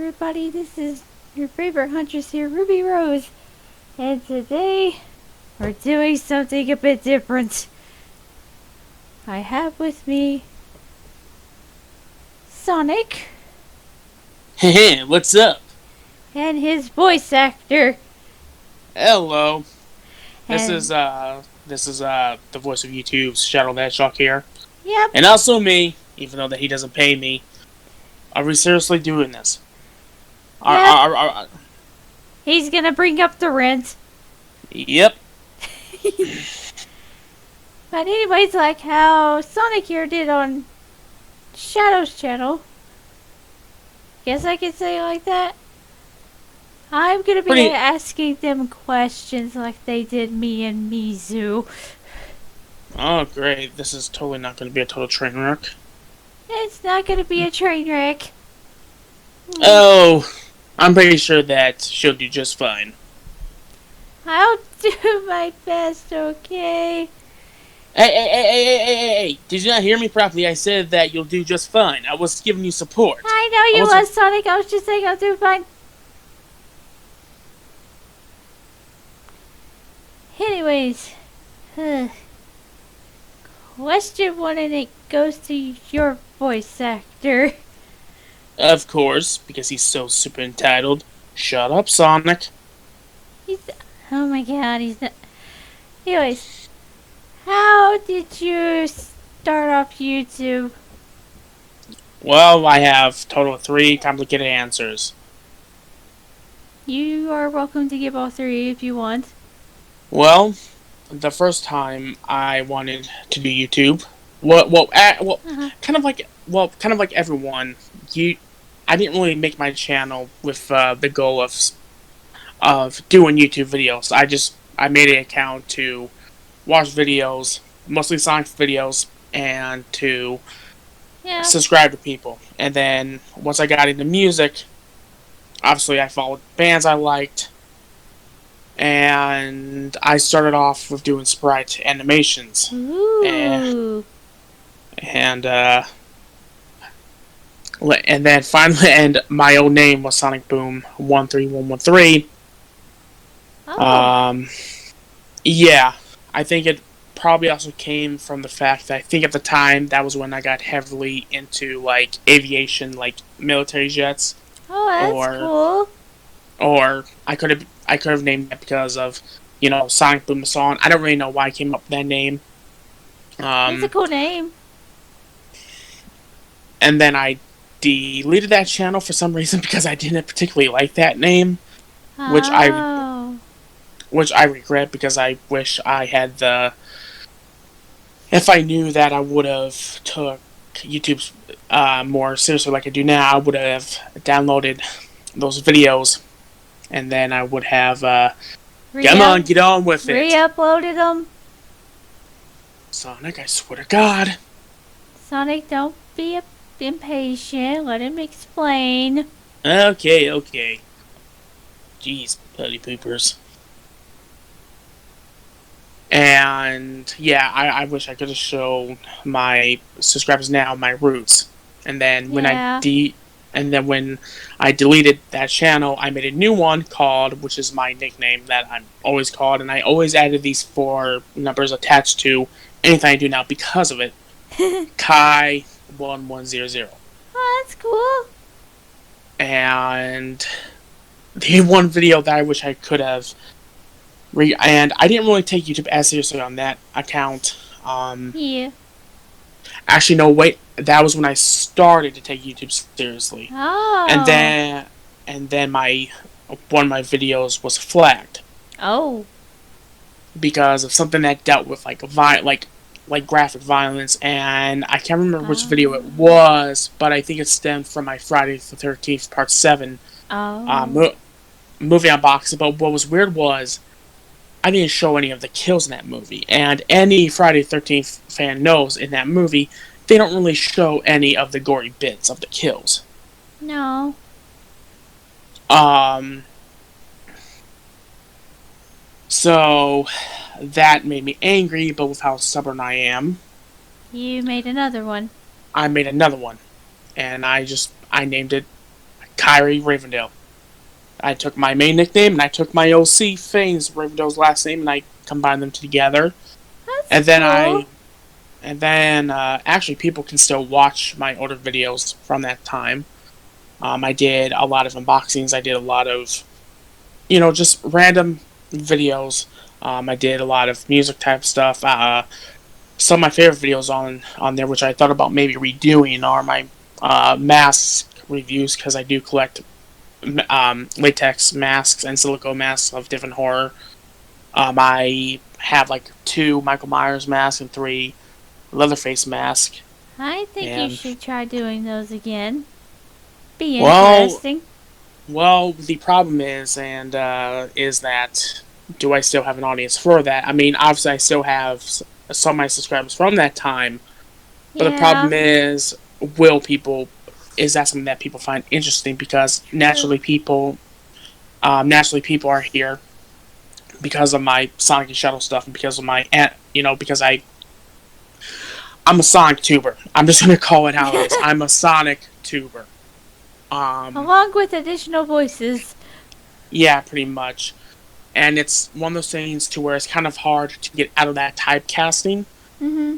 everybody, this is your favorite huntress here, Ruby Rose, and today we're doing something a bit different. I have with me Sonic Hey, what's up? and his voice actor, Hello. This and is the voice of YouTube's Shadow the Hedgehog here. yep, And also me, even though that he doesn't pay me. Are we seriously doing this? yep, Are he's gonna bring up the rent. yep. But anyways, like how Sonic here did on Shadow's channel, guess I could say it like that. I'm gonna be Pretty asking them questions like they did me and Mizu. Oh great, this is totally not gonna be a total train wreck. It's not gonna be a train wreck. Oh, I'm pretty sure that she'll do just fine. I'll do my best, okay? Hey, did you not hear me properly? I said that you'll do just fine. I was giving you support. I know you was, Sonic. I was just saying I'll do fine. Anyways, question one, and it goes to your voice actor. Of course, because he's so super entitled. Shut up, Sonic. Oh my god, he's not. Anyways, how did you start off YouTube? Well, I have total 3 complicated answers. You are welcome to give all 3 if you want. Well, the first time I wanted to do YouTube, kind of like everyone, I didn't really make my channel with the goal of doing YouTube videos. I made an account to watch videos, mostly Sonic videos, and to subscribe to people. And then once I got into music, obviously I followed bands I liked, and I started off with doing sprite animations. Ooh. And then finally, and my old name was Sonic Boom 13113. Oh. Yeah, I think it probably also came from the fact that I think at the time that was when I got heavily into like aviation, like military jets. Oh, that's cool. Or I could have named it because of Sonic Boom the song. I don't really know why I came up with that name. It's a cool name. And then I deleted that channel for some reason because I didn't particularly like that name, which I regret because I wish I had if I knew that I would have took YouTube more seriously like I do now, I would have downloaded those videos, and then I would have get on with it. Re-uploaded them. Sonic, I swear to God. Sonic, don't be impatient. Let him explain. Okay. Jeez, putty poopers. And yeah, I wish I could have shown my subscribers now my roots. And then when I deleted that channel, I made a new one called, which is my nickname that I'm always called, and I always added these 4 numbers attached to anything I do now because of it. Kai1100. Oh, that's cool. And the one video that I wish I could have and I didn't really take YouTube as seriously on that account. Yeah. Actually, no, wait. That was when I started to take YouTube seriously. Oh. And then one of my videos was flagged. Oh. Because of something that dealt with like graphic violence, and I can't remember which video it was, but I think it stemmed from my Friday the 13th Part 7 movie unboxing. But what was weird was I didn't show any of the kills in that movie, and any Friday the 13th fan knows in that movie they don't really show any of the gory bits of the kills. No. So that made me angry, but with how stubborn I am, you made another one. I made another one, and I named it Kyrie Ravendale. I took my main nickname and I took my OC Fang's Ravendale's last name and I combined them together. That's And then cool. actually people can still watch my older videos from that time. I did a lot of unboxings. I did a lot of, just random videos. I did a lot of music type stuff. Some of my favorite videos on there, which I thought about maybe redoing, are my mask reviews because I do collect latex masks and silicone masks of different horror. I have like 2 Michael Myers masks and 3 Leatherface masks. I think you And should try doing those again. Be well, interesting. the problem is that do I still have an audience for that? I mean, obviously, I still have some of my subscribers from that time, but the Yeah, problem is, will people? Is that something that people find interesting? Because true. naturally, people are here because of my Sonic and Shadow stuff, and because of because I'm a Sonic tuber. I'm just gonna call it how it is. I'm a Sonic tuber. Um, Along with additional voices. yeah, pretty much. And it's one of those things to where it's kind of hard to get out of that typecasting. Mm-hmm.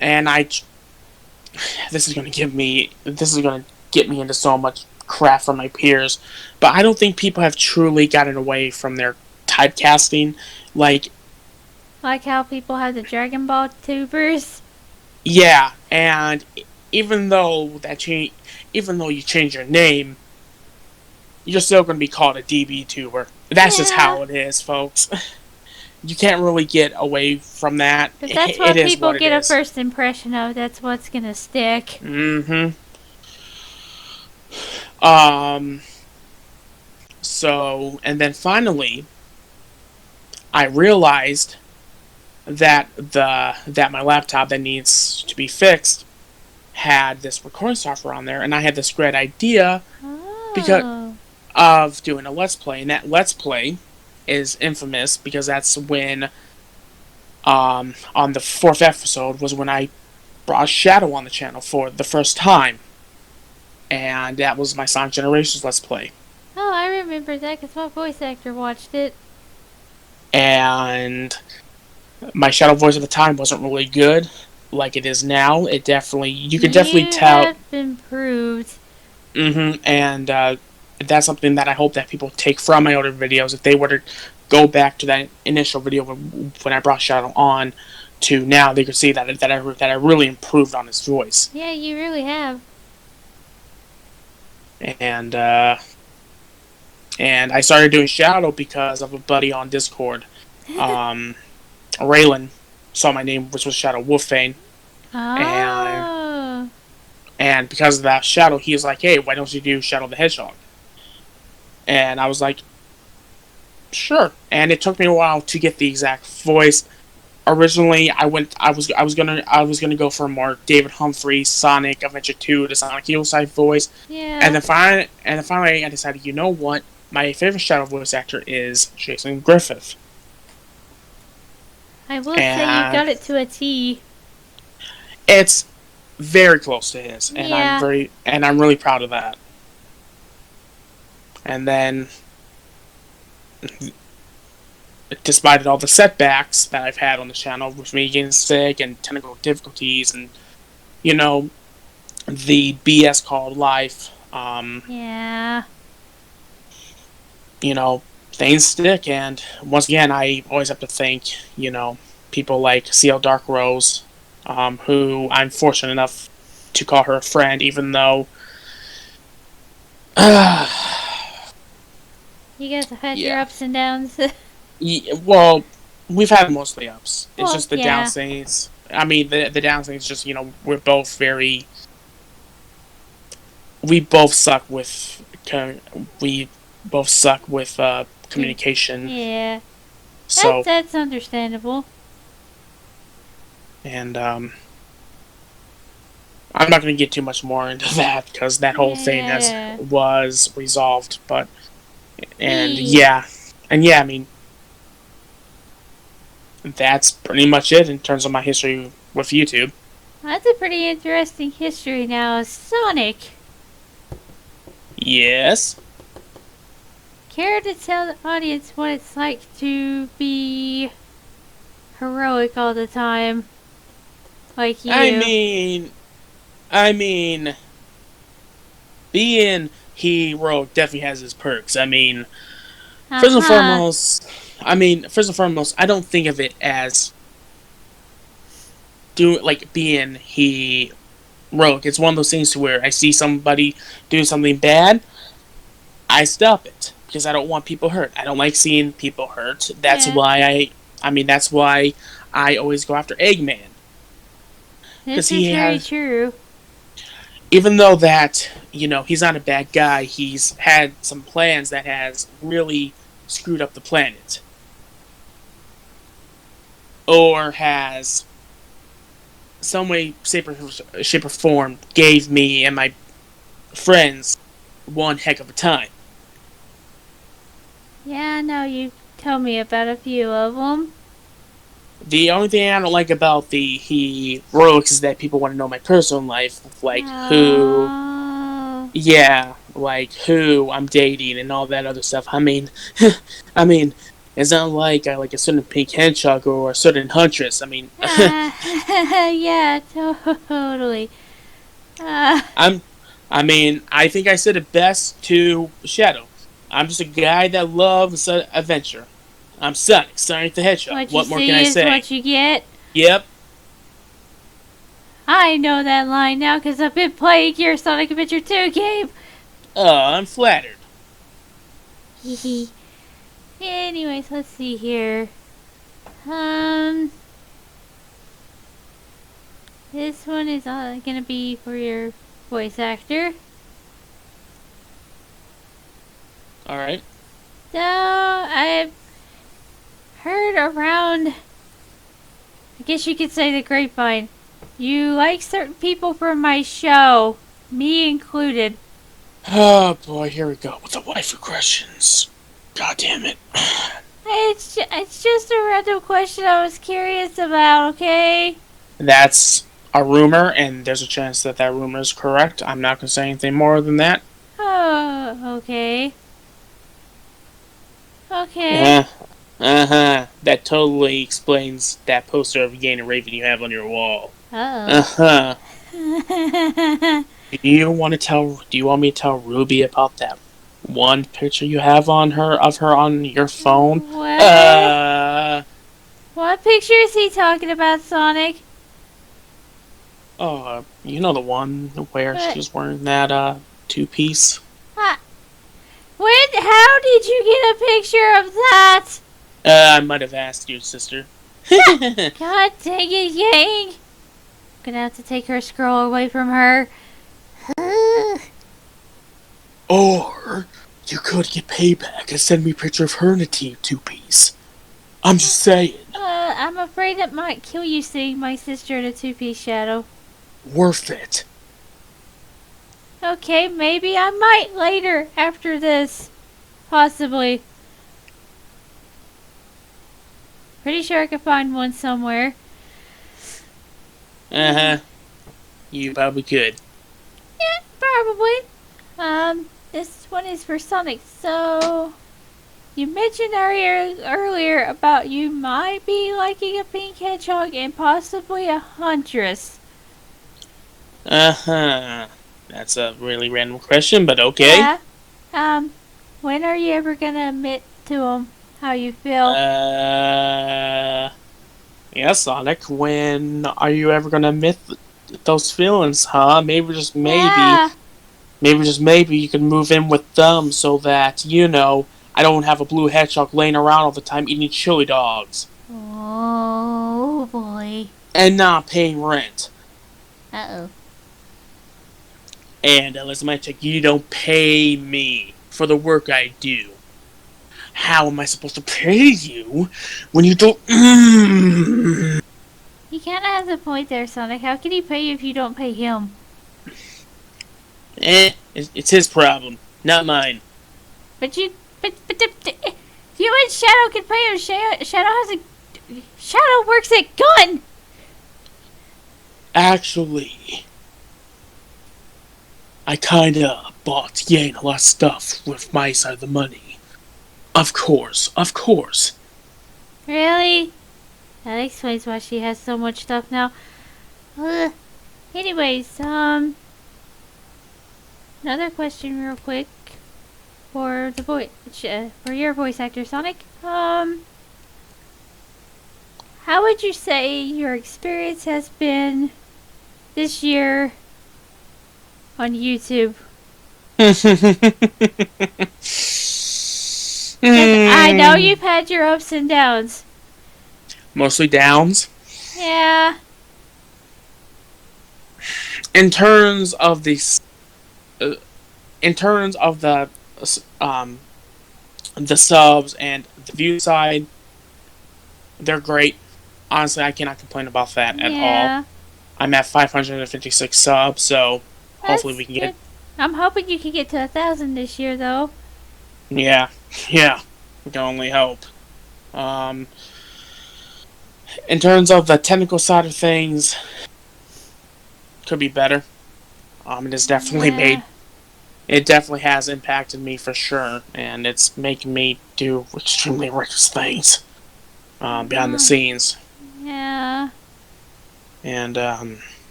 And this is going to get me into so much crap from my peers, but I don't think people have truly gotten away from their typecasting. Like, Like how people have the Dragon Ball tubers. yeah, and even though that change, even though you change your name, you're still going to be called a DB tuber. That's just Yeah, how it is, folks. You can't really get away from that. if that's It what is people what it get a is. first impression of, that's what's gonna stick. Mm-hmm. Um. So, and then finally, I realized that my laptop that needs to be fixed had this recording software on there, and I had this great idea because Oh. of doing a let's play, and that let's play is infamous because that's when on the 4th episode was when I brought Shadow on the channel for the first time, and that was my Sonic Generations let's play. Oh, I remember that because my voice actor watched it. And my Shadow voice at the time wasn't really good like it is now. You could definitely You tell. have improved. And that's something that I hope that people take from my older videos. If they were to go back to that initial video when I brought Shadow on to now, they could see that I really improved on his voice. Yeah, you really have. And and I started doing Shadow because of a buddy on Discord. Um, Raylan saw my name, which was Shadow Wolfane, and Oh. and because of that Shadow, he was like, "Hey, why don't you do Shadow the Hedgehog?" And I was like, "Sure." And it took me a while to get the exact voice. Originally, I was gonna go for a more David Humphrey Sonic Adventure 2 to Sonic Hillside voice, Yeah. and then finally I decided, you know what? My favorite Shadow voice actor is Jason Griffith, I will say you and got it to a T. it's very close to his, Yeah. and I'm really proud of that. And then, despite all the setbacks that I've had on the channel with me getting sick and technical difficulties and you know the BS called life, Yeah. you know things stick. And once again, I always have to thank people like CL Dark Rose, who I'm fortunate enough to call her a friend, even though. You guys have had your Yeah. ups and downs. Well, we've had mostly ups. It's Well, just the down yeah. things. I mean, the down things just we're both very. We both suck with. We both suck with communication. Yeah. So That's understandable. and I'm not going to get too much more into that because that whole thing Yeah. was resolved. But and Neat. yeah, and yeah, I mean that's pretty much it in terms of my history with YouTube. That's a pretty interesting history now. Sonic. Yes. Care to tell the audience what it's like to be heroic all the time? Like I you. mean, I mean, being heroic definitely has its perks. I mean, first and Uh-huh. foremost, I don't think of it as doing like being heroic. It's one of those things to where I see somebody do something bad, I stop it because I don't want people hurt. I don't like seeing people hurt. Yeah. That's why I always go after Eggman because This is he very has, true. even though that he's not a bad guy, he's had some plans that has really screwed up the planet, or has some way, shape or form gave me and my friends one heck of a time. Yeah, I know you told me about a few of them. The only thing I don't like about the heroics is that people want to know my personal life, like Oh. who I'm dating and all that other stuff. I mean, I mean, it's not like I like a certain pink hedgehog or a certain huntress. I mean, Yeah, totally. Uh, I'm, I think I said it best to Shadow. I'm just a guy that loves adventure. I'm Sonic the Hedgehog. what you What more can I see is say? what you get. Yep. I know that line now because I've been playing your Sonic Adventure 2 game. I'm flattered. Hehe. Anyways, let's see here. Um, this one is gonna be for your voice actor. All right. So, I've heard around, I guess you could say the grapevine, you like certain people from my show, me included. Oh boy, here we go with the waifu questions. God damn it. It's just a random question I was curious about, okay? That's a rumor, and there's a chance that that rumor is correct. I'm not going to say anything more than that. Oh, okay. Okay. Uh huh. That totally explains that poster of Gain and Raven you have on your wall. Uh Uh huh. oh. Do you want me to tell Ruby about that one picture you have on her of her on your phone? What? Uh. What picture is he talking about, Sonic? Oh, you know the one where What? she's wearing that two-piece. Uh, how did you get a picture of that? I might have asked your sister. God dang it, Yang. Gonna have to take her scroll away from her. Or you could get payback and send me a picture of her in a two-piece. I'm just saying. I'm afraid it might kill you seeing my sister in a two-piece shadow. Worth it. Okay, maybe I might later after this. Possibly. Pretty sure I could find one somewhere. Uh-huh. You probably could. Yeah, probably. This one is for Sonic. So, you mentioned earlier about you might be liking a pink hedgehog and possibly a huntress. Uh-huh. That's a really random question, but okay. Yeah. When are you ever gonna admit to him how you feel? Yeah, Sonic, when are you ever gonna admit those feelings, huh? Yeah. Maybe just maybe you can move in with them so that, I don't have a blue hedgehog laying around all the time eating chili dogs. Oh boy. And not paying rent. Uh-oh. And unless my check, you don't pay me for the work I do. How am I supposed to pay you when you don't? He kinda has a point there, Sonic. How can he pay you if you don't pay him? It's his problem, not mine. But you and Shadow can pay him. Shadow works at Gun! Actually, I kinda bought a lot of stuff with my side of the money. Of course, of course. Really? That explains why she has so much stuff now. Ugh. Anyways, another question real quick for the for your voice actor, Sonic. How would you say your experience has been this year on YouTube? Because I know you've had your ups and downs. Mostly downs. Yeah. In terms of the the subs and the view side, they're great. Honestly, I cannot complain about that at all. I'm at 556 subs, so hopefully we can get. I'm hoping you can get to 1,000 this year, though. Yeah. We can only hope. In terms of the technical side of things, could be better. It has definitely it definitely has impacted me for sure, and it's making me do extremely reckless things behind the scenes. Yeah. And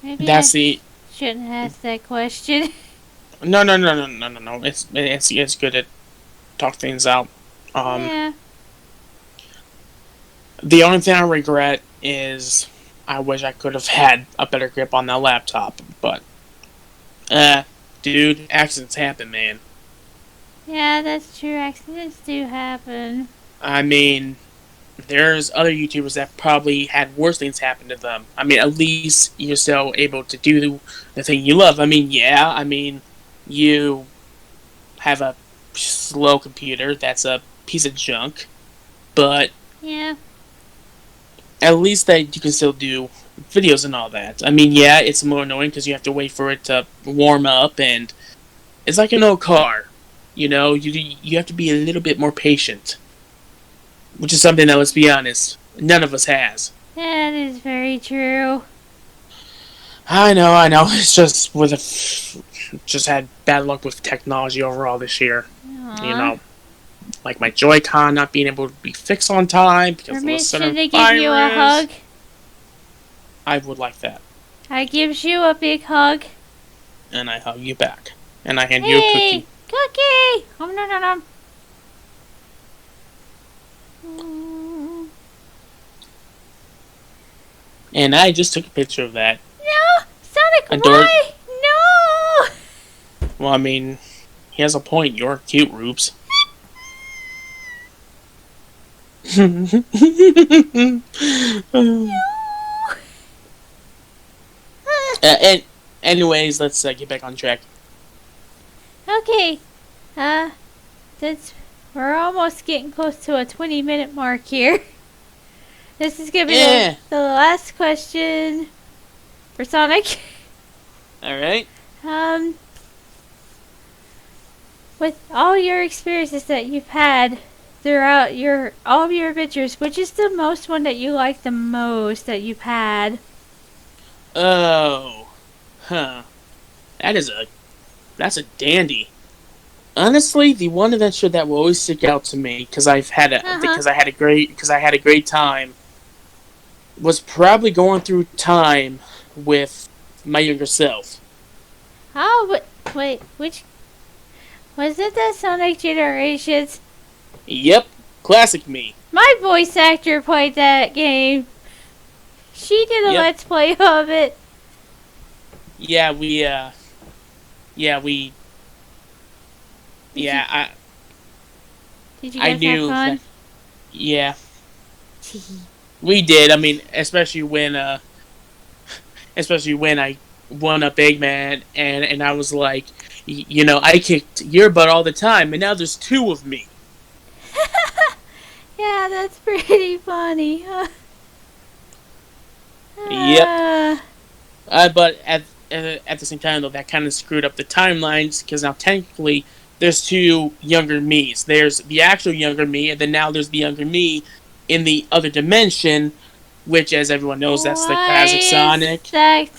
maybe that's the. Shouldn't ask that question. No. It's good to talk things out. Yeah. The only thing I regret is I wish I could have had a better grip on that laptop, but dude, accidents happen, man. Yeah, that's true. Accidents do happen. I mean, there's other YouTubers that probably had worse things happen to them. I mean, at least you're still able to do the thing you love. I mean, you have a slow computer that's a piece of junk, but yeah, at least that you can still do videos and all that. I mean, yeah, it's more annoying because you have to wait for it to warm up, and it's like an old car. You know, you have to be a little bit more patient, which is something that, let's be honest, none of us has. That is very true. I know. It's just just had bad luck with technology overall this year. Aww. You know, like my Joy-Con not being able to be fixed on time because of a certain virus. Give you a hug? I would like that. I gives you a big hug. And I hug you back. And I hand you a cookie. Cookie! Nom. And I just took a picture of that. No! Sonic, why? No! Well, I mean, he has a point. You're cute, Rubes. No! And anyways, let's get back on track. Okay. Since we're almost getting close to a 20-minute mark here, this is gonna be the last question for Sonic. Alright. With all your experiences that you've had throughout all of your adventures, which is the most one that you like the most that you've had? Oh. Huh. That's a dandy. Honestly, the one adventure that will always stick out to me because I had a great time was probably going through time with my younger self. Oh, wait, which was it? The Sonic Generations? Yep, classic me. My voice actor played that game. She did a Let's Play of it. Yeah, Did you guys have fun? Yeah. We did. I mean, especially when I won up Eggman and I was like, I kicked your butt all the time, and now there's two of me. Yeah, that's pretty funny. Yep. But at the same time, though, that kind of screwed up the timelines because now technically there's two younger me's. There's the actual younger me, and then now there's the younger me in the other dimension which, as everyone knows, that's the Why classic is Sonic. that?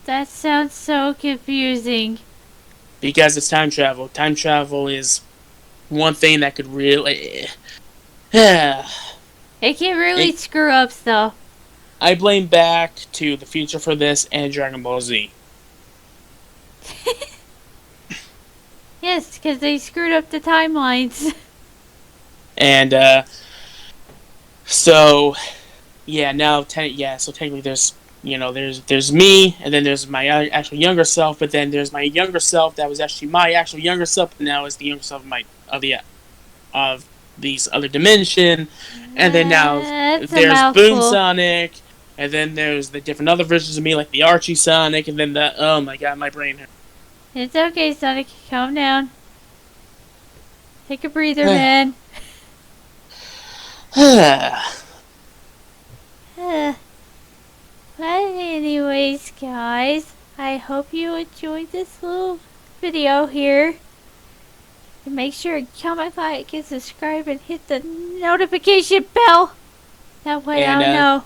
That sounds so confusing. Because it's time travel. Time travel is one thing that could really. It can really it, screw up stuff. I blame back to the future for this and Dragon Ball Z. Yes, because they screwed up the timelines. And so yeah, now so technically there's me, and then there's my actual younger self, but then there's my younger self that was actually my actual younger self, but now is the younger self of my of these other dimension, and then now That's a there's Boom mouthful. Sonic, and then there's the different other versions of me like the Archie Sonic, and then the oh my god, my brain hurts. It's okay, Sonic. Calm down. Take a breather, man. But anyways, guys, I hope you enjoyed this little video here. And make sure to comment, like, and subscribe, and hit the notification bell. That way I'll know.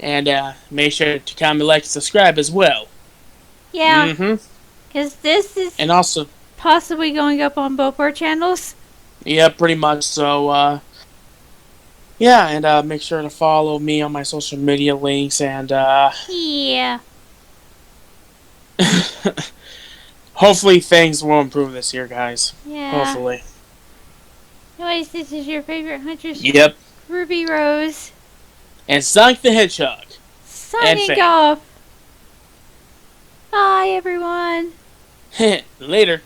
And make sure to comment, like, and subscribe as well. Yeah. Mm-hmm. Because this is And also possibly going up on both our channels. yeah, pretty much. So yeah, and make sure to follow me on my social media links, and Yeah. hopefully things will improve this year, guys. Yeah. Hopefully. Anyways, this is your favorite huntress. Yep. Ruby Rose. And Sonic the Hedgehog. Signing Fang. off. Bye, everyone. Later.